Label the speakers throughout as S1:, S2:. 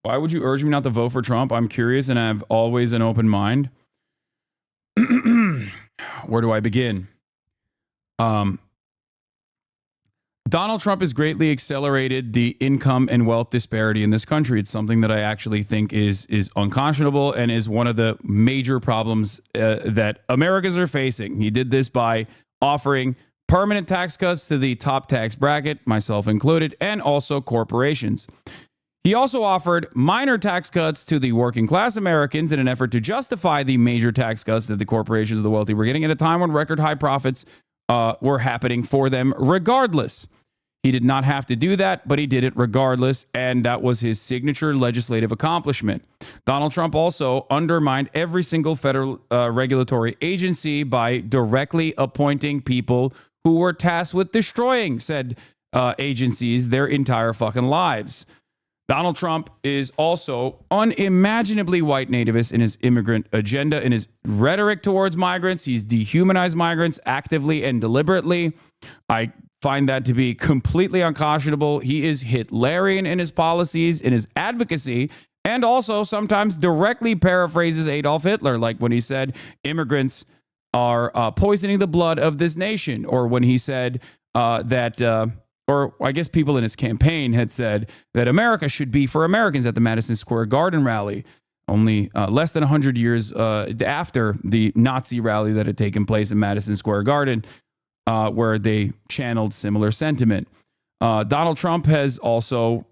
S1: Why would you urge me not to vote for Trump? I'm curious and I have always an open mind. Where do I begin? Donald Trump has greatly accelerated the income and wealth disparity in this country. It's something that I actually think is unconscionable and is one of the major problems that Americans are facing. He did this by offering permanent tax cuts to the top tax bracket, myself included, and also corporations. He also offered minor tax cuts to the working class Americans in an effort to justify the major tax cuts that the corporations of the wealthy were getting at a time when record high profits were happening for them regardless. He did not have to do that, but he did it regardless, and that was his signature legislative accomplishment. Donald Trump also undermined every single federal regulatory agency by directly appointing people who were tasked with destroying said agencies their entire fucking lives. Donald Trump is also unimaginably white nativist in his immigrant agenda, in his rhetoric towards migrants. He's dehumanized migrants actively and deliberately. I find that to be completely unconscionable. He is Hitlerian in his policies, in his advocacy, and also sometimes directly paraphrases Adolf Hitler, like when he said immigrants are poisoning the blood of this nation, or when he said or I guess people in his campaign had said that America should be for Americans at the Madison Square Garden rally, only less than 100 years after the Nazi rally that had taken place in Madison Square Garden, where they channeled similar sentiment. Donald Trump has also,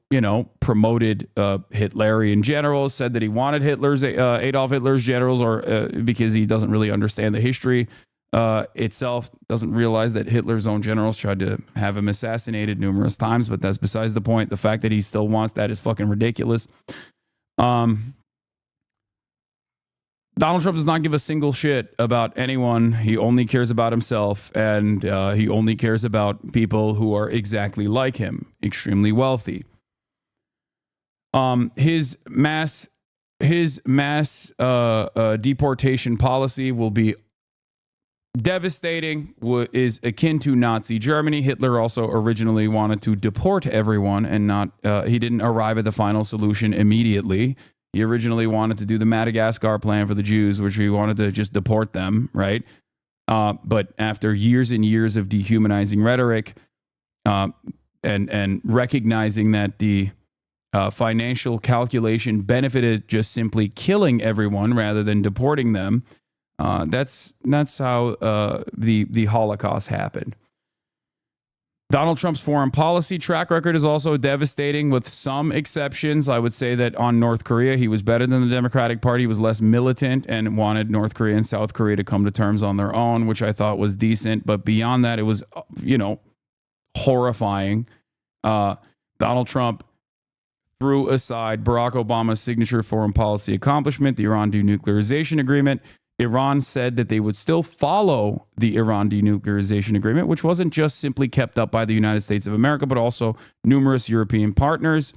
S1: promoted Hitlerian generals, said that he wanted Adolf Hitler's generals, or because he doesn't really understand the history itself, doesn't realize that Hitler's own generals tried to have him assassinated numerous times, but that's besides the point. The fact that he still wants that is fucking ridiculous. Donald Trump does not give a single shit about anyone. He only cares about himself, and he only cares about people who are exactly like him, extremely wealthy. His mass deportation policy will be devastating, is akin to Nazi Germany. Hitler also originally wanted to deport everyone and not, he didn't arrive at the final solution immediately. He originally wanted to do the Madagascar plan for the Jews, which he wanted to just deport them, right? But after years and years of dehumanizing rhetoric and recognizing that the financial calculation benefited just simply killing everyone rather than deporting them, that's how the Holocaust happened. Donald Trump's foreign policy track record is also devastating, with some exceptions. I would say that on North Korea, he was better than the Democratic Party. He was less militant and wanted North Korea and South Korea to come to terms on their own, which I thought was decent. But beyond that, it was, horrifying. Donald Trump threw aside Barack Obama's signature foreign policy accomplishment, the Iran denuclearization agreement. Iran said that they would still follow the Iran denuclearization agreement, which wasn't just simply kept up by the United States of America, but also numerous European partners.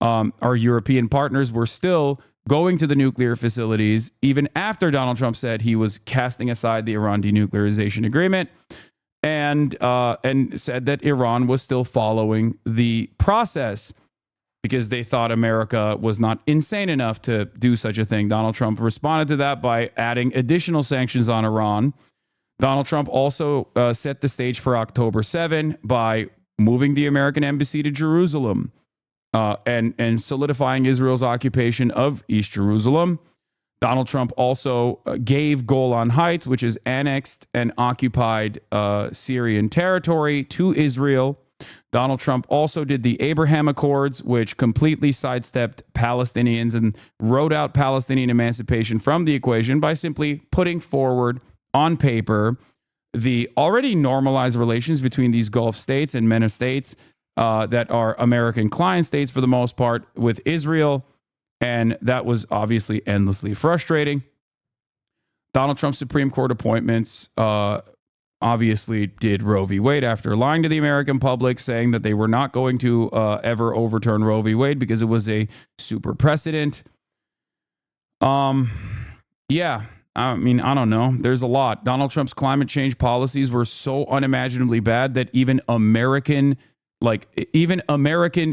S1: Our European partners were still going to the nuclear facilities even after Donald Trump said he was casting aside the Iran denuclearization agreement, and said that Iran was still following the process, because they thought America was not insane enough to do such a thing. Donald Trump responded to that by adding additional sanctions on Iran. Donald Trump also set the stage for October 7 by moving the American embassy to Jerusalem and solidifying Israel's occupation of East Jerusalem. Donald Trump also gave Golan Heights, which is annexed and occupied Syrian territory, to Israel. Donald Trump also did the Abraham Accords, which completely sidestepped Palestinians and wrote out Palestinian emancipation from the equation by simply putting forward on paper the already normalized relations between these Gulf states and MENA states that are American client states for the most part with Israel. And that was obviously endlessly frustrating. Donald Trump's Supreme Court appointments obviously did Roe v. Wade after lying to the American public, saying that they were not going to ever overturn Roe v. Wade because it was a super precedent. Yeah, I mean, I don't know. There's a lot. Donald Trump's climate change policies were so unimaginably bad that even American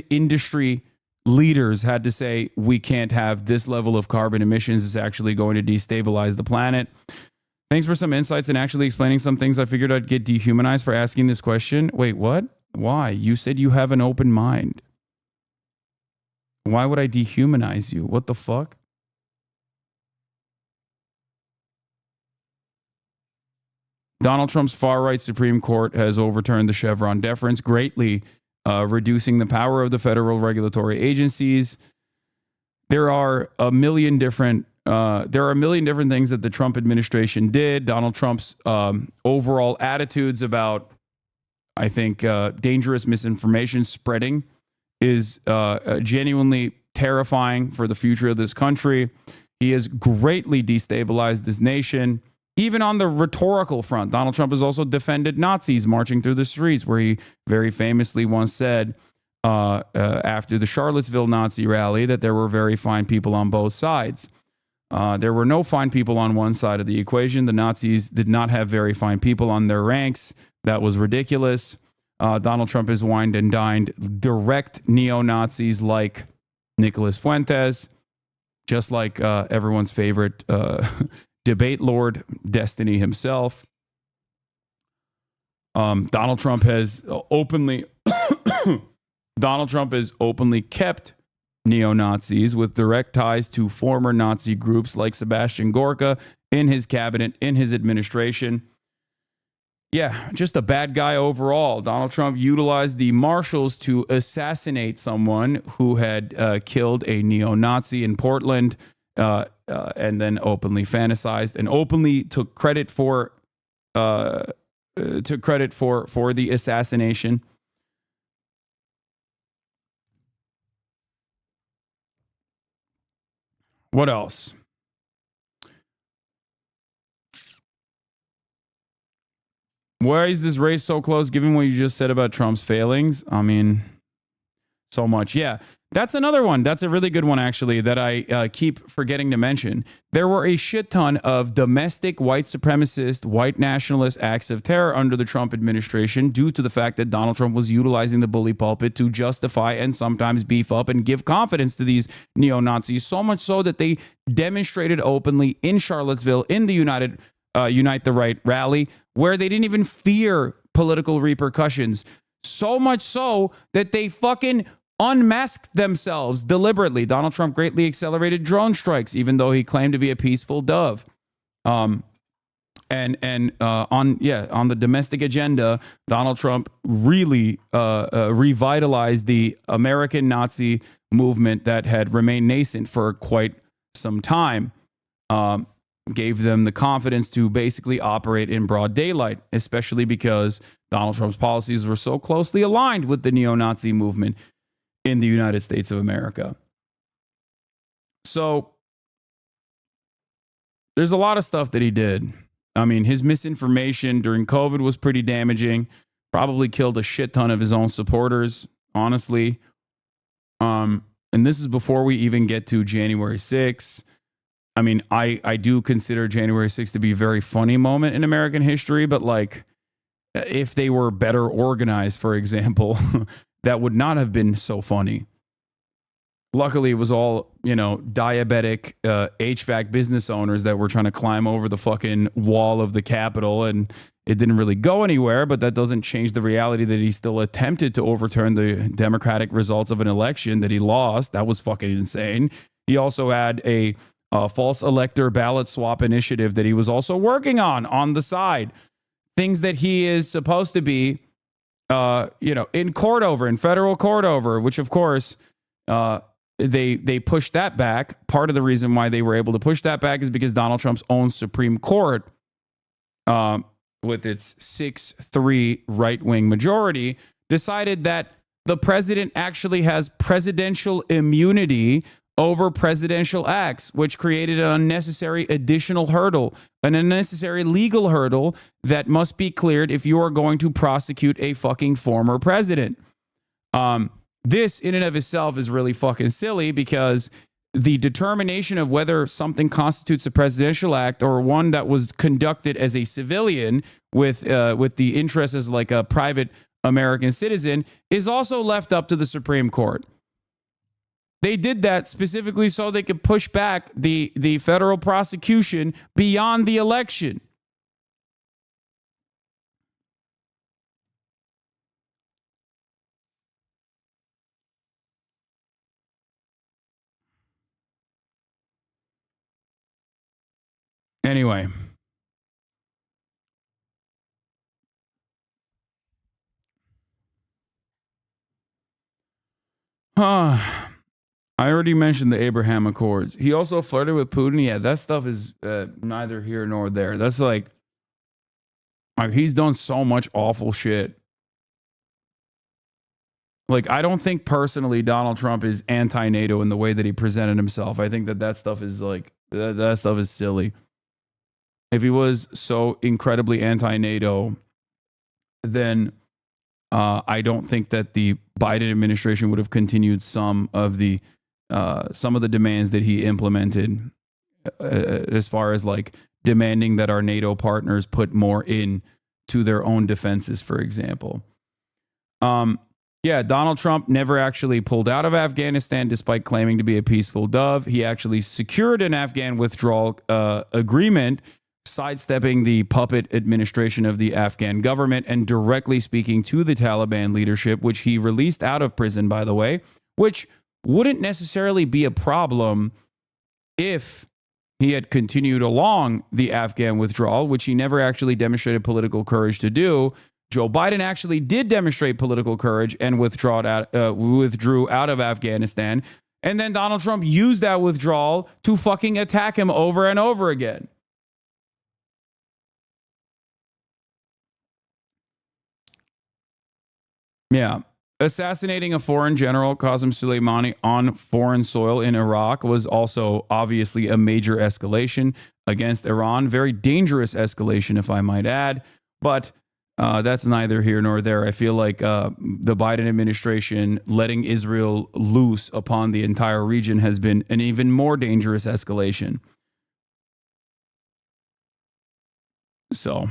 S1: industry leaders had to say, we can't have this level of carbon emissions. It's actually going to destabilize the planet. Thanks for some insights and actually explaining some things. I figured I'd get dehumanized for asking this question. Wait, what? Why? You said you have an open mind. Why would I dehumanize you? What the fuck? Donald Trump's far-right Supreme Court has overturned the Chevron deference, greatly reducing the power of the federal regulatory agencies. There are a million different things that the Trump administration did. Donald Trump's overall attitudes about, I think, dangerous misinformation spreading is genuinely terrifying for the future of this country. He has greatly destabilized this nation. Even on the rhetorical front, Donald Trump has also defended Nazis marching through the streets, where he very famously once said after the Charlottesville Nazi rally that there were very fine people on both sides. There were no fine people on one side of the equation. The Nazis did not have very fine people on their ranks. That was ridiculous. Donald Trump has wined and dined direct neo-Nazis like Nicolas Fuentes, just like everyone's favorite debate lord, Destiny himself. Donald Trump has openly kept neo-Nazis with direct ties to former Nazi groups like Sebastian Gorka in his cabinet, in his administration. Yeah, just a bad guy overall. Donald Trump utilized the marshals to assassinate someone who had killed a neo-Nazi in Portland, and then openly fantasized and openly took credit for the assassination. What else? Why is this race so close, given what you just said about Trump's failings? I mean, so much. Yeah, that's another one. That's a really good one, actually, that I keep forgetting to mention. There were a shit ton of domestic white supremacist, white nationalist acts of terror under the Trump administration due to the fact that Donald Trump was utilizing the bully pulpit to justify and sometimes beef up and give confidence to these neo-Nazis, so much so that they demonstrated openly in Charlottesville in the Unite the Right rally, where they didn't even fear political repercussions. So much so that they fucking unmasked themselves deliberately. Donald Trump greatly accelerated drone strikes, even though he claimed to be a peaceful dove. On the domestic agenda, Donald Trump really revitalized the American Nazi movement that had remained nascent for quite some time. Gave them the confidence to basically operate in broad daylight, especially because Donald Trump's policies were so closely aligned with the neo-Nazi movement in the United States of America. So there's a lot of stuff that he did. I mean, his misinformation during COVID was pretty damaging. Probably killed a shit ton of his own supporters, honestly. And this is before we even get to January 6th. I mean, I do consider January 6th to be a very funny moment in American history, but like, if they were better organized, for example, that would not have been so funny. Luckily, it was all, diabetic HVAC business owners that were trying to climb over the fucking wall of the Capitol, and it didn't really go anywhere, but that doesn't change the reality that he still attempted to overturn the democratic results of an election that he lost. That was fucking insane. He also had a false elector ballot swap initiative that he was also working on the side. Things that he is supposed to be, in court over, in federal court over, which of course, they pushed that back. Part of the reason why they were able to push that back is because Donald Trump's own Supreme Court, with its 6-3 right-wing majority, decided that the president actually has presidential immunity over presidential acts, which created an unnecessary additional hurdle, an unnecessary legal hurdle that must be cleared if you are going to prosecute a fucking former president. This in and of itself is really fucking silly, because the determination of whether something constitutes a presidential act or one that was conducted as a civilian with the interest as like a private American citizen is also left up to the Supreme Court. They did that specifically so they could push back the federal prosecution beyond the election. Anyway. I already mentioned the Abraham Accords. He also flirted with Putin. Yeah, that stuff is neither here nor there. That's like he's done so much awful shit. Like, I don't think personally Donald Trump is anti-NATO in the way that he presented himself. I think that stuff is like that stuff is silly. If he was so incredibly anti-NATO, then I don't think that the Biden administration would have continued some of the demands that he implemented, as far as like demanding that our NATO partners put more in to their own defenses, for example. Yeah, Donald Trump never actually pulled out of Afghanistan despite claiming to be a peaceful dove. He actually secured an Afghan withdrawal agreement, sidestepping the puppet administration of the Afghan government and directly speaking to the Taliban leadership, which he released out of prison, by the way, which wouldn't necessarily be a problem if he had continued along the Afghan withdrawal, which he never actually demonstrated political courage to do. Joe Biden actually did demonstrate political courage and withdrew out of Afghanistan. And then Donald Trump used that withdrawal to fucking attack him over and over again. Yeah. Assassinating a foreign general, Qasem Soleimani, on foreign soil in Iraq was also obviously a major escalation against Iran. Very dangerous escalation, if I might add. But that's neither here nor there. I feel like the Biden administration letting Israel loose upon the entire region has been an even more dangerous escalation. So,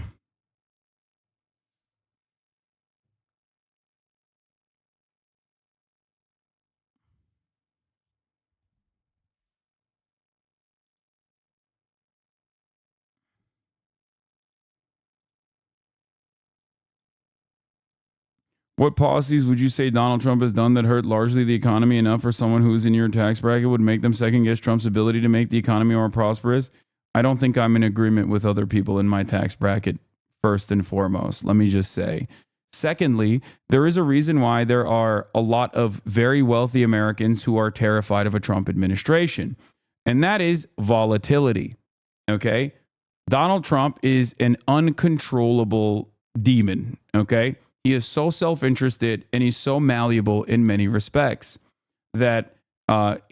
S1: what policies would you say Donald Trump has done that hurt largely the economy enough for someone who's in your tax bracket would make them second guess Trump's ability to make the economy more prosperous? I don't think I'm in agreement with other people in my tax bracket, first and foremost. Let me just say. Secondly, there is a reason why there are a lot of very wealthy Americans who are terrified of a Trump administration, and that is volatility. Okay? Donald Trump is an uncontrollable demon. Okay? He is so self-interested and he's so malleable in many respects that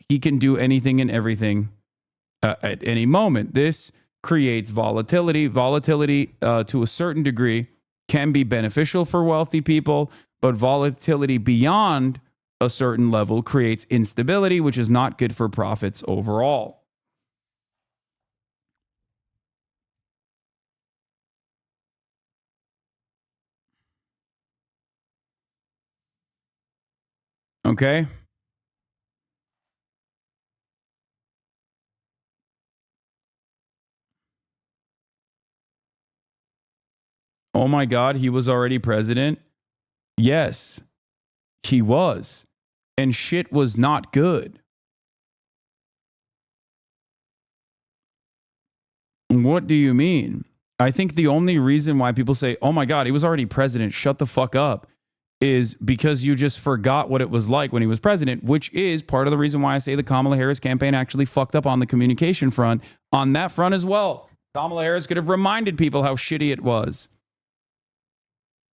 S1: he can do anything and everything at any moment. This creates volatility. Volatility, to a certain degree, can be beneficial for wealthy people, but volatility beyond a certain level creates instability, which is not good for profits overall. Okay? Oh my God, he was already president? Yes, he was. And shit was not good. What do you mean? I think the only reason why people say, oh my God, he was already president, shut the fuck up, is because you just forgot what it was like when he was president, which is part of the reason why I say the Kamala Harris campaign actually fucked up on the communication front, on that front as well. Kamala Harris could have reminded people how shitty it was.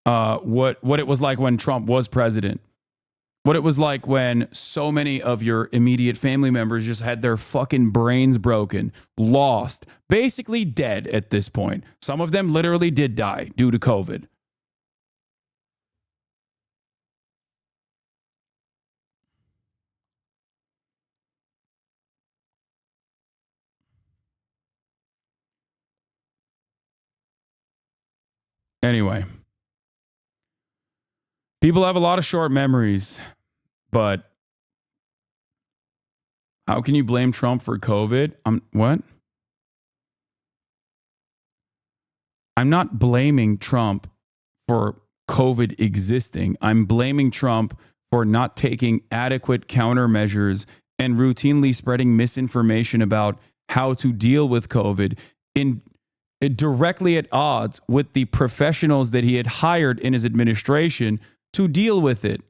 S1: What it was like when Trump was president. What it was like when so many of your immediate family members just had their fucking brains broken, lost, basically dead at this point. Some of them literally did die due to COVID. Anyway, people have a lot of short memories, but How can you blame Trump for COVID? What? I'm not blaming Trump for COVID existing. I'm blaming Trump for not taking adequate countermeasures and routinely spreading misinformation about how to deal with COVID in directly at odds with the professionals that he had hired in his administration to deal with it.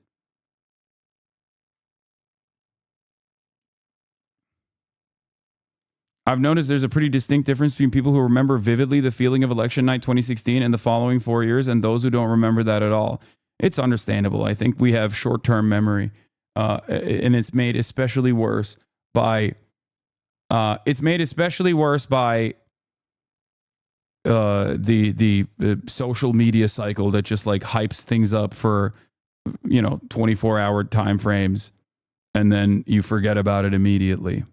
S1: I've noticed there's a pretty distinct difference between people who remember vividly the feeling of election night 2016 and the following 4 years and those who don't remember that at all. It's understandable. I think we have short-term memory, and it's made especially worse by the social media cycle that just like hypes things up for 24-hour time frames, and then you forget about it immediately.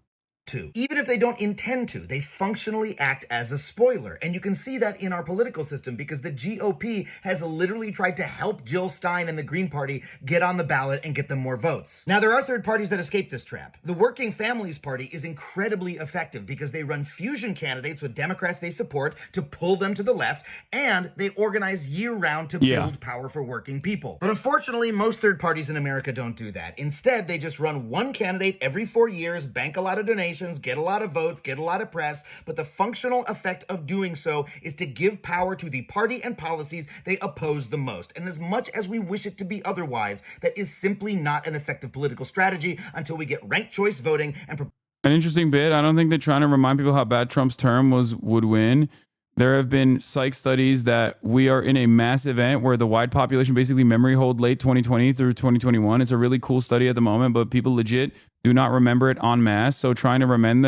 S2: Even if they don't intend to, they functionally act as a spoiler. And you can see that in our political system because the GOP has literally tried to help Jill Stein and the Green Party get on the ballot and get them more votes. Now, there are third parties that escape this trap. The Working Families Party is incredibly effective because they run fusion candidates with Democrats they support to pull them to the left, and they organize year-round to build power for working people. But unfortunately, most third parties in America don't do that. Instead, they just run one candidate every 4 years, bank a lot of donations, get a lot of votes, get a lot of press, but the functional effect of doing so is to give power to the party and policies they oppose the most. And as much as we wish it to be otherwise, that is simply not an effective political strategy until we get ranked choice voting and
S1: an interesting bit. I don't think they're trying to remind people how bad Trump's term would win. There have been psych studies that we are in a mass event where the wide population basically memory hold late 2020 through 2021. It's a really cool study at the moment, but people legit do not remember it en masse. So trying to remind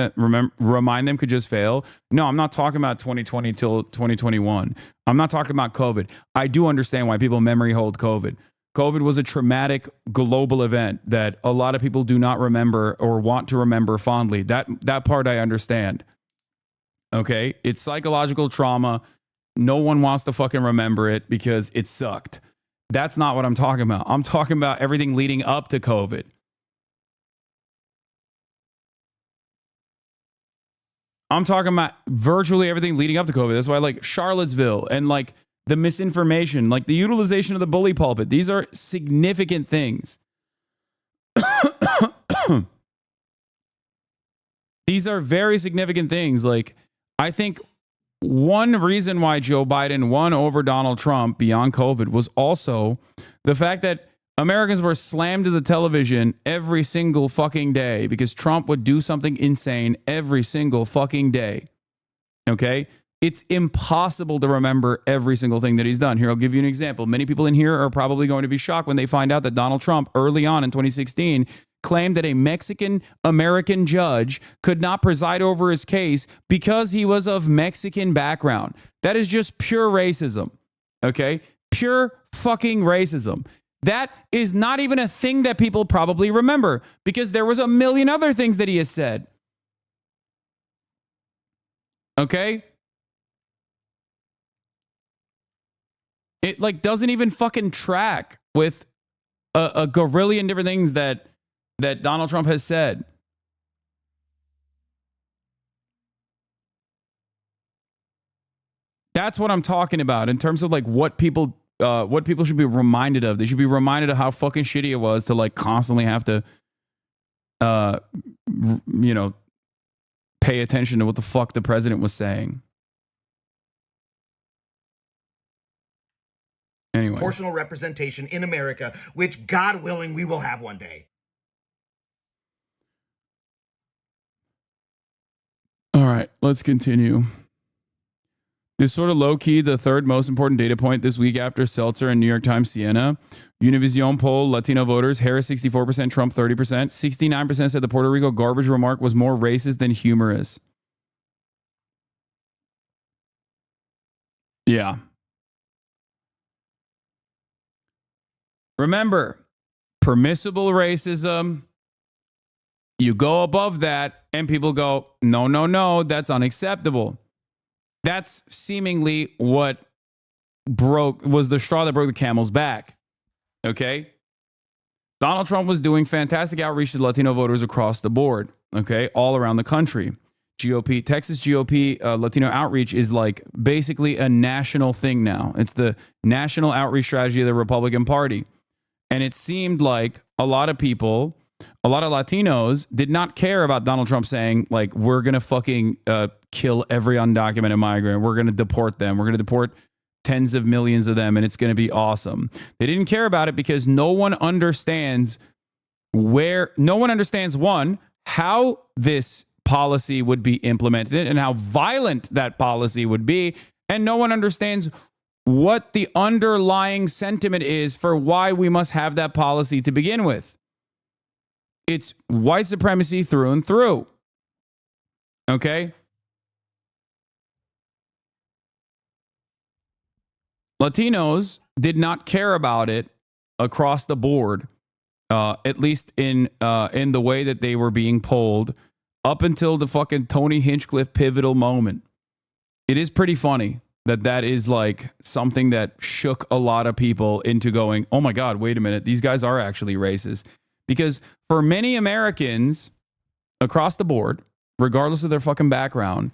S1: them could just fail. No, I'm not talking about 2020 till 2021. I'm not talking about COVID. I do understand why people memory hold COVID. COVID was a traumatic global event that a lot of people do not remember or want to remember fondly. That part I understand. Okay, it's psychological trauma. No one wants to fucking remember it because it sucked. That's not what I'm talking about. I'm talking about everything leading up to COVID. I'm talking about virtually everything leading up to COVID. That's why like Charlottesville and like the misinformation, like the utilization of the bully pulpit. These are significant things. These are very significant things. Like, I think one reason why Joe Biden won over Donald Trump beyond COVID was also the fact that Americans were slammed to the television every single fucking day because Trump would do something insane every single fucking day. Okay? It's impossible to remember every single thing that he's done. Here, I'll give you an example. Many people in here are probably going to be shocked when they find out that Donald Trump early on in 2016 claimed that a Mexican-American judge could not preside over his case because he was of Mexican background. That is just pure racism, okay? Pure fucking racism. That is not even a thing that people probably remember because there was a million other things that he has said, okay? It like doesn't even fucking track with a gorillion different things that Donald Trump has said. That's what I'm talking about in terms of like what people should be reminded of. They should be reminded of how fucking shitty it was to like constantly have to, pay attention to what the fuck the president was saying. Anyway.
S2: Proportional representation in America, which God willing, we will have one day.
S1: All right, let's continue. It's sort of low-key the third most important data point this week after Seltzer and New York Times Siena. Univision poll, Latino voters, Harris 64%, Trump 30%. 69% said the Puerto Rico garbage remark was more racist than humorous. Yeah. Remember, permissible racism, you go above that and people go, no, that's unacceptable. That's seemingly what was the straw that broke the camel's back. Okay? Donald Trump was doing fantastic outreach to Latino voters across the board, okay, all around the country. GOP, Texas GOP Latino outreach is like basically a national thing now. It's the national outreach strategy of the Republican Party. And it seemed like a lot of people, a lot of Latinos did not care about Donald Trump saying, like, we're going to fucking kill every undocumented migrant. We're going to deport them. We're going to deport tens of millions of them, and it's going to be awesome. They didn't care about it because no one understands one, how this policy would be implemented and how violent that policy would be. And no one understands what the underlying sentiment is for why we must have that policy to begin with. It's white supremacy through and through. Okay? Latinos did not care about it across the board, at least in the way that they were being polled up until the fucking Tony Hinchcliffe pivotal moment. It is pretty funny that is like something that shook a lot of people into going, oh my God, wait a minute, these guys are actually racist. Because for many Americans across the board, regardless of their fucking background,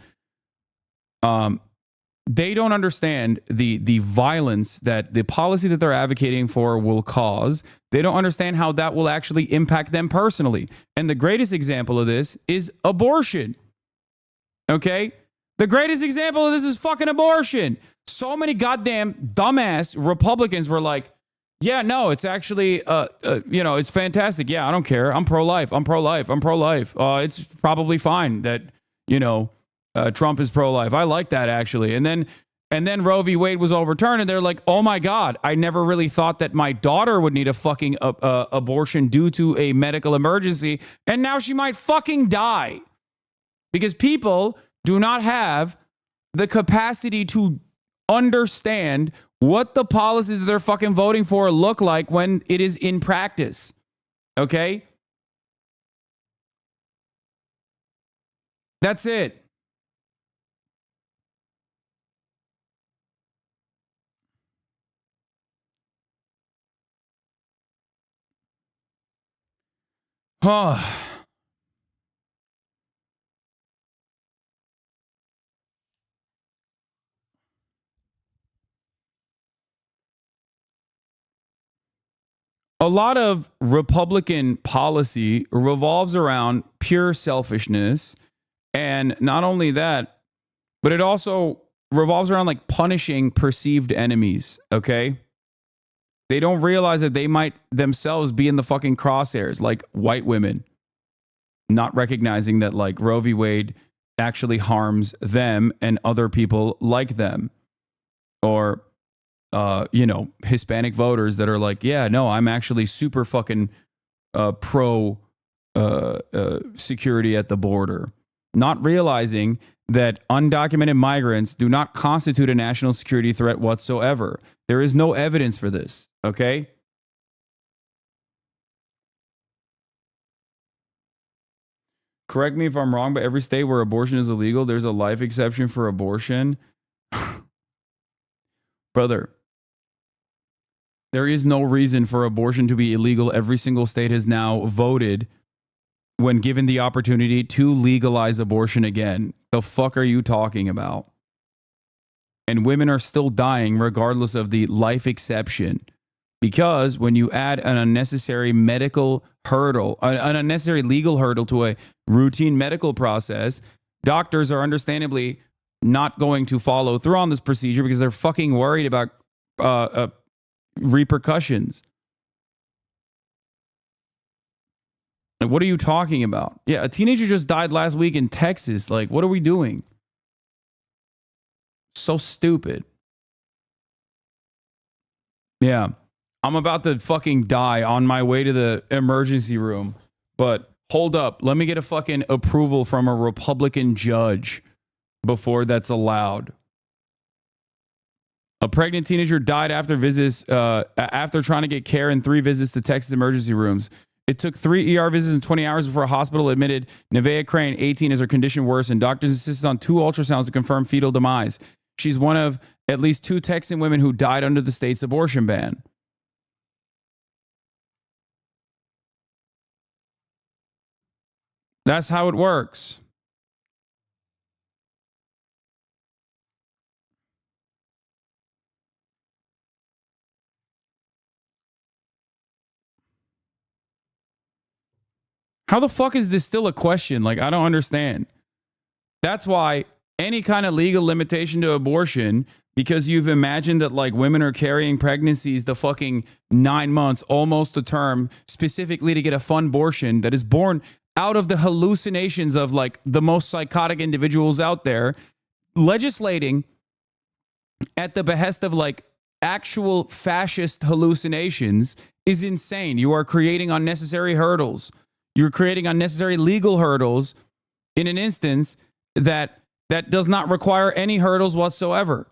S1: they don't understand the violence that the policy that they're advocating for will cause. They don't understand how that will actually impact them personally. And the greatest example of this is abortion. Okay? The greatest example of this is fucking abortion. So many goddamn dumbass Republicans were like, yeah, no, it's actually, it's fantastic. Yeah, I don't care. I'm pro-life. I'm pro-life. I'm pro-life. It's probably fine that, Trump is pro-life. I like that, actually. And then Roe v. Wade was overturned, and they're like, oh my God, I never really thought that my daughter would need a fucking abortion due to a medical emergency, and now she might fucking die. Because people do not have the capacity to understand what the policies they're fucking voting for look like when it is in practice. Okay? That's it. Oh. A lot of Republican policy revolves around pure selfishness. And not only that, but it also revolves around like punishing perceived enemies. Okay. They don't realize that they might themselves be in the fucking crosshairs, like white women, not recognizing that like Roe v. Wade actually harms them and other people like them. Or Hispanic voters that are like, yeah, no, I'm actually super fucking pro security at the border. Not realizing that undocumented migrants do not constitute a national security threat whatsoever. There is no evidence for this, okay? Correct me if I'm wrong, but every state where abortion is illegal, there's a life exception for abortion. Brother, there is no reason for abortion to be illegal. Every single state has now voted, when given the opportunity, to legalize abortion again. The fuck are you talking about? And women are still dying regardless of the life exception. Because when you add an unnecessary medical hurdle, an unnecessary legal hurdle to a routine medical process, doctors are understandably not going to follow through on this procedure because they're fucking worried about repercussions. Like, what are you talking about? Yeah, a teenager just died last week in Texas. Like, what are we doing? So stupid. Yeah, I'm about to fucking die on my way to the emergency room. But hold up, let me get a fucking approval from a Republican judge before that's allowed. A pregnant teenager died after trying to get care in 3 visits to Texas emergency rooms. It took 3 ER visits in 20 hours before a hospital admitted Nevaeh Crane, 18, as her condition worsened. Doctors insisted on 2 ultrasounds to confirm fetal demise. She's one of at least 2 Texan women who died under the state's abortion ban. That's how it works. How the fuck is this still a question? Like, I don't understand. That's why any kind of legal limitation to abortion, because you've imagined that like women are carrying pregnancies the fucking 9 months, almost a term, specifically to get a fun abortion that is born out of the hallucinations of like the most psychotic individuals out there, legislating at the behest of like actual fascist hallucinations is insane. You are creating unnecessary hurdles. You're creating unnecessary legal hurdles in an instance that does not require any hurdles whatsoever.